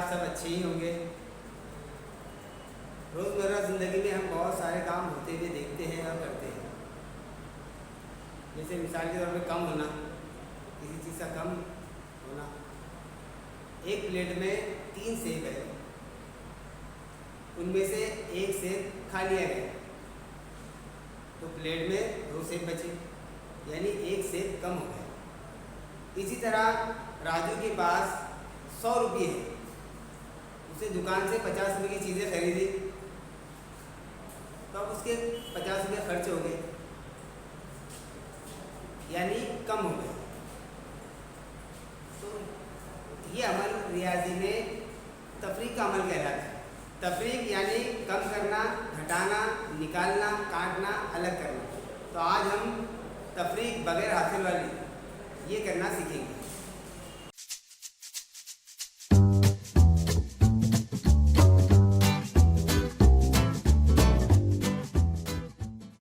सब अच्छे ही होंगे। रोज़मर्रा ज़िंदगी में हम बहुत सारे काम होते हुए देखते हैं और करते हैं। जैसे मिसाल के तौर पे कम होना, किसी चीज़ का कम होना। एक प्लेट में 3 सेब है, उनमें से एक सेब खा लिया गया तो प्लेट में 2 सेब बचे, यानी एक सेब कम हो गया। इसी तरह राजू के पास 100 रुपये हैं, उसे दुकान से 50 रुपये की चीज़ें खरीदी तो अब उसके 50 रुपये खर्च हो गए, यानी कम हो गए। तो ये अमल रियाजी में तफरीक का अमल कहलाता है। तफरीक यानी कम करना, घटाना, निकालना, काटना, अलग करना। तो आज हम तफरीक बगैर हासिल वाली ये करना सीखेंगे।